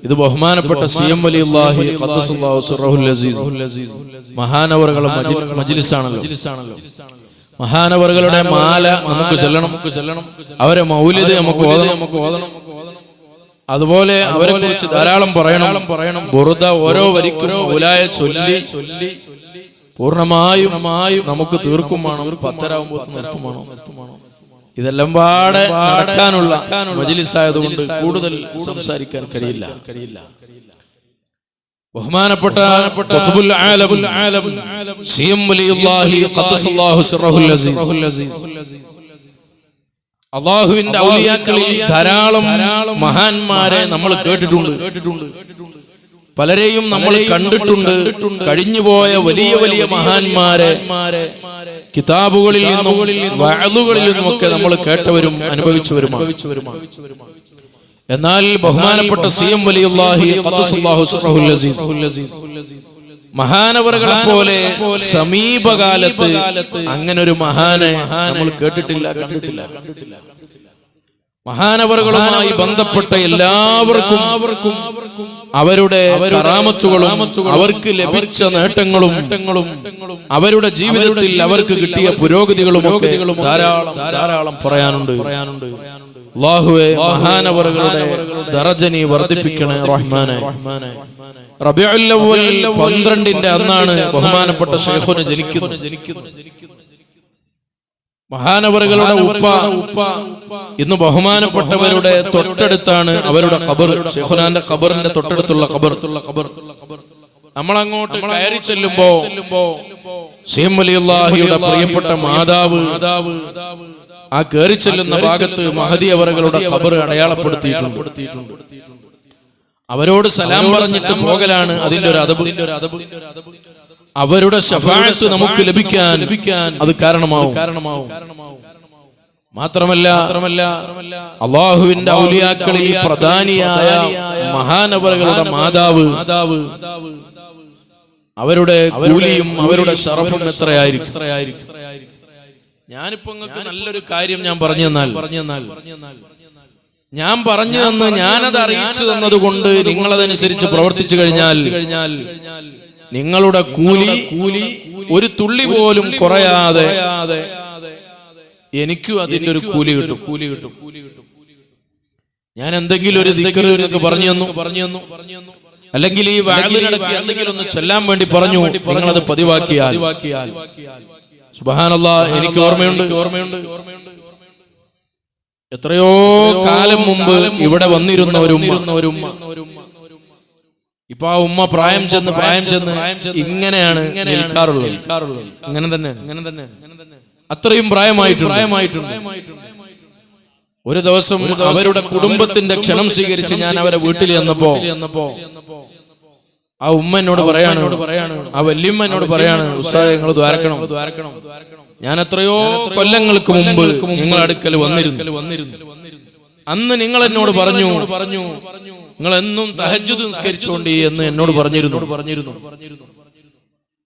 ഇത് ബഹുമാനപ്പെട്ട സിഎം വലിയുല്ലാഹി ഖദ്ദസല്ലാഹു സിർറഹുൽ അസീസ് മഹാനവറുകളുടെ മജ്ലിസാണല്ലോ. മഹാനവറുകളുടെ മാല നമുക്ക് ചൊല്ലണം, അവരെ മൗലിദ് നമുക്ക് ഓതണം. അതുപോലെ അവരെ കുറിച്ച് ധാരാളം പറയണം. ബുർദ ഓരോ വരിക്കും മൗലായ ചൊല്ലി പൂർണ്ണമായും നമുക്ക് തീർക്കും വേണം. 10 നിർത്തുമാണോ? ഇതെല്ലാം പാടെ നടക്കാനുള്ള മജ്ലിസായതുകൊണ്ട് കൂടുതൽ സംസാരിക്കാൻ കഴിയില്ല. ബഹുമാനപ്പെട്ട ഖുത്ബുൽ ആലം സിഎം വലിയുല്ലാഹി ഖദ്ദസല്ലാഹു സിർറഹുൽ അസീസ് അല്ലാഹുവിന്റെ ഔലിയാക്കളിൽ ധാരാളം മഹാന്മാരെ നമ്മൾ കേട്ടിട്ടുണ്ട്. പലരെയും നമ്മൾ കണ്ടിട്ടുണ്ട്. കഴിഞ്ഞുപോയ വലിയ വലിയ മഹാന്മാരെ കിതാബുകളിൽ നിന്നും വഅളുകളിൽ നിന്നുമൊക്കെ നമ്മൾ കേട്ടവരും അനുഭവിച്ചവരുമാണ്. എന്നാൽ ബഹുമാനപ്പെട്ട സിഎം വലിയുല്ലാഹി ഖദ്ദസല്ലാഹു സിർറഹുൽ അസീസ് മഹാനവറുകളെ പോലെ സമീപകാലത്ത് അങ്ങനെ ഒരു മഹാനെ നമ്മൾ കേട്ടിട്ടില്ല, കണ്ടിട്ടില്ല. മഹാനവറുകളുമായി ബന്ധപ്പെട്ട എല്ലാവർക്കും അവരുടെ കറാമത്തുകളും അവർക്ക് ലഭിച്ച നേട്ടങ്ങളും അവരുടെ ജീവിതത്തിൽ അവർക്ക് കിട്ടിയ പുരോഗതികളും ധാരാളം പറയാനുണ്ട്. അല്ലാഹുവേ, മഹാനവറുകളുടെ ദറജ നീ വർദ്ധിപ്പിക്കണേ റഹ്മാനെ. റബീഉൽ അവ്വൽ 12 അന്നാണ് ബഹുമാനപ്പെട്ട ശൈഖുന ജനിക്കുന്നത്. മഹാനവറുകളുടെ ഉപ്പ ഇന്ന് ബഹുമാനപ്പെട്ടവരുടെ തൊട്ടടുത്താണ് അവരുടെ ഖബർ. ശൈഖുനാന്റെ ഖബറിന്റെ തൊട്ടടുത്തുള്ള ഖബർ. നമ്മളങ്ങോട്ട് കയറി ചെല്ലുമ്പോ സിഎം വലിയുല്ലാഹിയുടെ പ്രിയപ്പെട്ട മാതാവ് ആ കയറി ചെല്ലുന്ന ഭാഗത്ത് മഹദി അവറുകളുടെ ഖബർ അടയാളപ്പെടുത്തിയിട്ടുണ്ട്. അവരോട് സലാം പറഞ്ഞിട്ട് പോകലാണ് അതിന്റെ ഒരു അദബ്. അവരുടെ ശഫാഅത്ത് നമുക്ക് ലഭിക്കാൻ അത് കാരണമാവും. മാത്രമല്ല അല്ലാഹുവിന്റെ ഔലിയാക്കളിൽ പ്രധാനിയായ മഹാനവറുകളുടെ മാതാവ് അവരുടെ കൂലിയും അവരുടെ ശറഫും എത്രയായിരിക്കും. ഞാനിപ്പോ നിങ്ങൾക്ക് നല്ലൊരു കാര്യം ഞാൻ പറഞ്ഞു തന്നാൽ ഞാൻ പറഞ്ഞു തന്ന് ഞാനത് അറിയിച്ചു തന്നതുകൊണ്ട് നിങ്ങളതനുസരിച്ച് പ്രവർത്തിച്ചു കഴിഞ്ഞാൽ നിങ്ങളുടെ കൂലി ഒരു തുള്ളി പോലും കുറയാതെ എനിക്കും അതിന്റെ ഒരു കൂലി കിട്ടും. ഞാൻ എന്തെങ്കിലും ഒരു ദിക്ർ നിങ്ങൾക്ക് പറഞ്ഞു തന്നു, അല്ലെങ്കിൽ ഈ വഅദിനിടയ്ക്ക് എന്തെങ്കിലും ഒന്ന് ചൊല്ലാൻ വേണ്ടി പറഞ്ഞു, നിങ്ങളത് പതിവാക്കിയാൽ സുബ്ഹാനല്ലാഹ്, എനിക്ക് ഓർമ്മയുണ്ട്. എത്രയോ കാലം മുമ്പ് ഇവിടെ വന്നിരുന്ന ഒരു ഉമ്മ. ഇപ്പൊ ആ ഉമ്മ പ്രായം ചെന്ന് ഇങ്ങനെയാണ് നിൽക്കാറുള്ളത്. ഇങ്ങനെ തന്നെ അത്രയും പ്രായമായിട്ടുണ്ട്. ഒരു ദിവസം അവരുടെ കുടുംബത്തിന്റെ ക്ഷണം സ്വീകരിച്ച് ഞാൻ അവരെ വീട്ടിൽ ചെന്നപ്പോ ആ ഉമ്മ എന്നോട് പറയാണ്, ആ വല്യമ്മ എന്നോട് പറയാണ്, ഉസ്താദേ നിങ്ങൾ ദ്വാരക്കണം. ഞാൻ എത്രയോ കൊല്ലങ്ങൾക്ക് മുമ്പ് നിങ്ങളുടെ അടുക്കൽ വന്നിരുന്നു. അന്ന് നിങ്ങൾ എന്നോട് പറഞ്ഞു നിങ്ങൾ എന്നും തഹജ്ജുദ് നിസ്കരിച്ചുകൊണ്ട് എന്ന് എന്നോട് പറഞ്ഞിരുന്നു.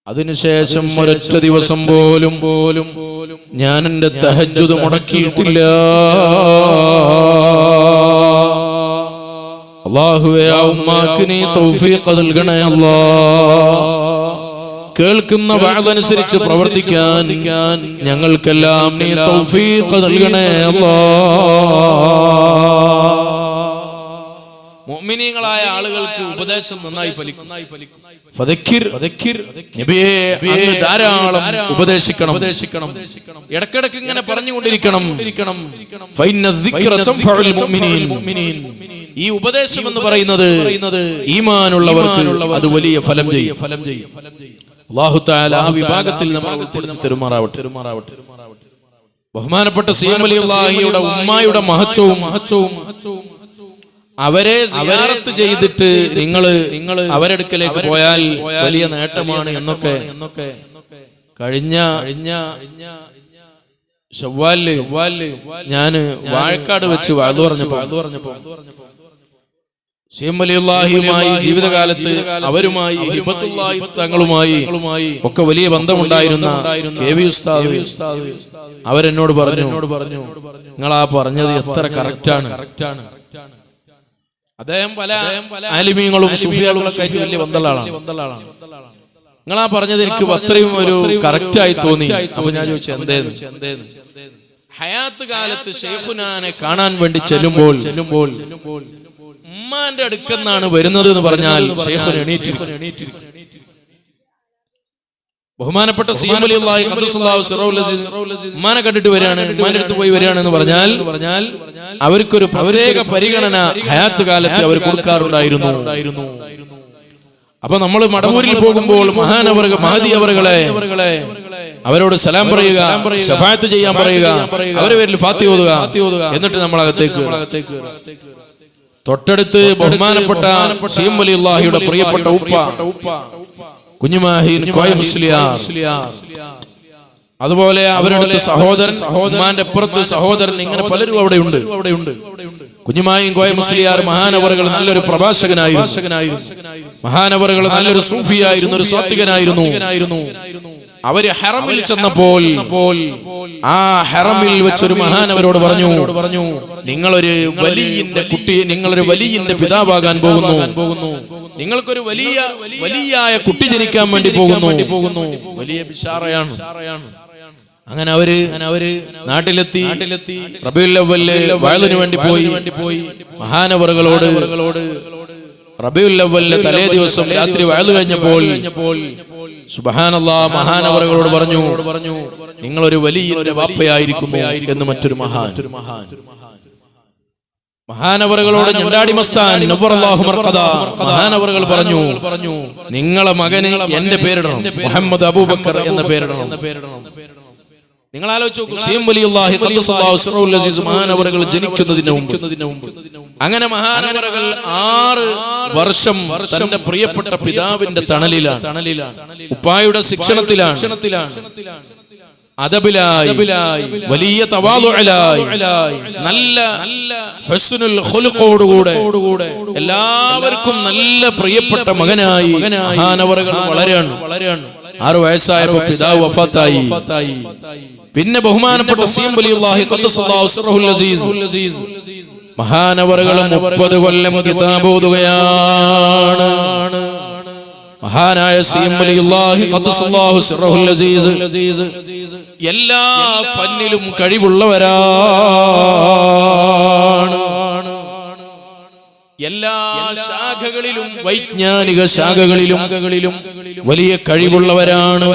അതിനുശേഷം ഒരൊറ്റ ദിവസം പോലും ഞാൻ എന്റെ തഹജ്ജുദ് മുടക്കിയിട്ടില്ല. അല്ലാഹുവേ, ആ ഉമ്മാക്ക് നീ തൗഫീഖ് നൽകണേ അല്ലാഹ്. കേൾക്കുന്ന വഅദനുസരിച്ച് പ്രവർത്തിക്കാൻ ഞങ്ങൾക്കെല്ലാം നീ തൗഫീഖ് നൽകണേ അല്ലാഹ്. മുഅ്മിനീങ്ങളായ ആളുകൾക്ക് ഉപദേശം നന്നായി ഫലിക്കും. നബിയേ, അങ്ങ് ധാരാളം ഉപദേശിക്കണം. ഇടക്കിടക്ക് ഇങ്ങനെ പറഞ്ഞുകൊണ്ടിരിക്കണം. ഈ ഉപദേശം എന്ന് പറയുന്നത് ഈമാനുള്ളവർക്ക് അത് വലിയ ഫലം ചെയ്യും. അല്ലാഹു തആല ആ വിഭാഗത്തിൽ നമ്മൾ ഉൾപ്പെടുത്തി തെരുമാറാവട്ടെ. ബഹുമാനപ്പെട്ട സിഎം വലിയുല്ലാഹിയുടെ ഉമ്മായുടെ മഹത്വവും അവരെ സിയാറത്ത് ചെയ്തിട്ട് നിങ്ങൾ അവരടുക്കലേക്ക് പോയാൽ വലിയ നേട്ടമാണ് എന്നൊക്കെ കഴിഞ്ഞ ശവ്വാലില് ഞാന് വാഴക്കാട് വെച്ച് വഅദ് പറഞ്ഞപ്പോ സിഎം വലിയുല്ലാഹിയുമായി ജീവിതകാലത്ത് അവരുമായി ഹിബത്തുല്ലാഹി തങ്ങളുമായി ഒക്കെ വലിയ ബന്ധമുണ്ടായിരുന്ന കെ.വി. ഉസ്താദ് അവരെന്നോട് പറഞ്ഞു, നിങ്ങൾ ആ പറഞ്ഞത് എത്ര കറക്റ്റാണ്. അദ്ദേഹം പല ആലിമീങ്ങളും സുഫിയാളുകളൊക്കെ ആയിട്ട് വലിയ വന്തളാണ്. നിങ്ങളാ പറഞ്ഞത് എനിക്ക് അത്രയും ഒരു കറക്റ്റായി തോന്നി. അപ്പൊ ഞാൻ ചോദിച്ചു എന്തേന്ന്. ഹയാത്ത് കാലത്ത് ശൈഖുനാനെ കാണാൻ വേണ്ടി ചെല്ലുമ്പോൾ ഉമ്മാന്റെ അടുക്കെന്നാണ് വരുന്നത് എന്ന് പറഞ്ഞാൽ ശൈഖുൻ എണീറ്റ് ബഹുമാനപ്പെട്ട സീം വലിയുള്ളാഹി ഖദ്ദസല്ലാഹു സിറഹുൽ അസീസ് ഉമ്മാനെ കണ്ടിട്ട് വരികയാണ്, ഉമ്മാന്റെ അടുത്ത് പോയി വരികയാണ് എന്ന് പറഞ്ഞാൽ അവർക്കൊരു പ്രത്യേക പരിഗണന ഹയാത്ത് കാലത്ത് അവർ കൊടുക്കാറുണ്ടായിരുന്നു. അപ്പൊ നമ്മൾ മടവൂരിൽ പോകുമ്പോൾ മഹാനവറുകൾ മഹദി അവറുകളെ അവരോട് സലാം പറയുക, ശഫാഅത്ത് ചെയ്യാൻ പറയുക, അവരുടെ പേരിൽ ഫാത്തിഹ ഓതുക, എന്നിട്ട് നമ്മൾ അകത്തേക്ക്. തൊട്ടടുത്ത് ബഹുമാനപ്പെട്ട സീം വലിയുള്ളാഹിയുടെ പ്രിയപ്പെട്ട ഉപ്പ കുഞ്ഞുമാഹീൻ കോയ മുസ്ലിയാർ, അതുപോലെ അവരുടെ സഹോദരൻ, ഉമ്മാന്റെ അപ്പുറത്ത് സഹോദരൻ, ഇങ്ങനെ പലരും അവിടെയുണ്ട്. കുഞ്ഞുമായും കോയ മുസ്ലിയാർ മഹാനവറുകൾ നല്ലൊരു പ്രഭാഷകനായിരുന്നു, മഹാനവറുകൾ നല്ലൊരു സൂഫിയായിരുന്നു, ഒരു സ്വാത്വികനായിരുന്നു. അവര് ഹറമിൽ ചെന്നപ്പോൾ ആ ഹറമിൽ വെച്ചൊരു മഹാനവരോട് പറഞ്ഞു, നിങ്ങളൊരു വലിയന്റെ കുട്ടി, നിങ്ങളൊരു വലിയന്റെ പിതാവാകാൻ പോകുന്നു, നിങ്ങൾക്കൊരു വലിയ കുട്ടി ജനിക്കാൻ വേണ്ടി പോകുന്നു. വലിയ ബിശാറയാണ്. അങ്ങനെ അവര് നാട്ടിലെത്തി. റബീഉൽ അവ്വലിൽ വഅലിന് വേണ്ടി പോയി. മഹാനവറുകളോട് റബീഉൽ അവ്വലിലെ തലേ ദിവസം രാത്രി വഅല് കഴിഞ്ഞപ്പോൾ സുബ്ഹാനല്ലാഹ് മഹാനവറുകളോട് പറഞ്ഞു, നിങ്ങളൊരു വലിയ വാപ്പയായിരിക്കുമോ എന്ന് മറ്റൊരു മഹാനവറുകളോട് ഞണ്ടാടി മസ്താൻ നവറല്ലാഹു മർഖദ മഹാനവറുകൾ പറഞ്ഞു, നിങ്ങളെ മകന് എന്റെ പേരിടണം, മുഹമ്മദ് അബൂബക്കർ എന്ന പേരിടണം. നിങ്ങൾ ആലോചിച്ച് നോക്കൂ, സീം വലിയുള്ളാഹി ഖദ്ദസല്ലാഹു സിറഹുൽ അസീസ് മഹാനവറുകൾ ജനിക്കുന്നതിന് മുമ്പ് അങ്ങനെ മഹാനവറുകൾ 6 വർഷം തന്റെ പ്രിയപ്പെട്ട പിതാവിന്റെ തണലിലാണ്, ഉപ്പായുടെ ശിക്ഷണത്തിലാണ്, അദബിലായി, വലിയ തവാദുഇലായി, നല്ല ഹുസ്നുൽ ഖുലുഖോടുകൂടെ എല്ലാവർക്കും നല്ല പ്രിയപ്പെട്ട മകനായി മഹാനവറുകൾ വളരെയാണ്. 6 വയസ്സായപ്പോൾ പിതാവ് വഫാത്തായി. പിന്നെ ബഹുമാനപ്പെട്ട സീം വലിയുള്ളാഹി ഖദ്ദസല്ലാഹു സിറഹുൽ അസീസ് മഹാനവറുകൾ 30 കൊല്ലം കിതാബ് ഓതുകയാണ്. മഹാനായ സീം വലിയുള്ളാഹി ഖദ്ദസല്ലാഹു സിറഹുൽ അസീസ് എല്ലാ ഫന്നിലും കഴിവുള്ളവരാണ്. എല്ലാ ശാഖകളിലും, വൈജ്ഞാനിക ശാഖകളിലും വലിയ കഴിവുള്ളവരാണ്.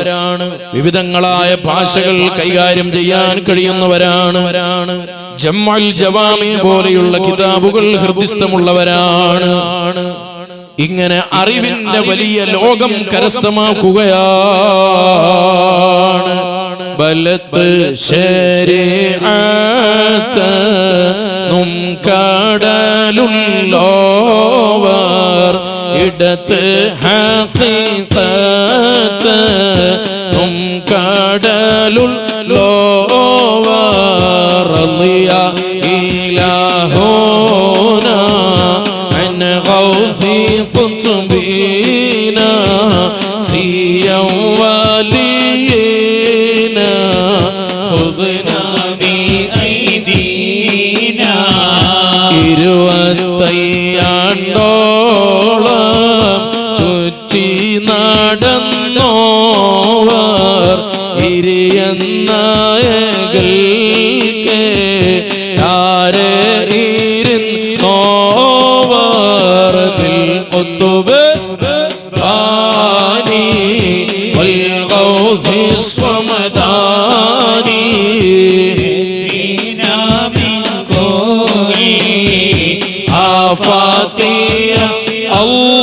വിവിധങ്ങളായ ഭാഷകൾ കൈകാര്യം ചെയ്യാൻ കഴിയുന്നവരാണ്. ജംഉൽ ജവാമി പോലെയുള്ള കിതാബുകൾ ഹൃദയസ്ഥമുള്ളവരാണ്. ഇങ്ങനെ അറിവിന്റെ വലിയ ലോകം കരസ്ഥമാക്കുകയാണ്. ബലത്ത് ശരീഅത്ത് നും കടലുള്ളോവർ, ഇടത്ത് ഹഖീഖത്ത് നും കടലുള്ളോവർ, റളിയ ഇലാഹുനാ അൻ ഗൗസി ഖുത്ബീനാ സിയ വലിയനാ ഖുദ്നാ ബിഐദീനാ. 25 ചുറ്റി നടന്നോവർ, ഇരിയന്നായകൽക്ക് ആരെ ഇരുന്നോവർ, ബിൽ ഖുത്ബ് ബാനി വൽ ഗൗസി സ്വമദാനി. Allah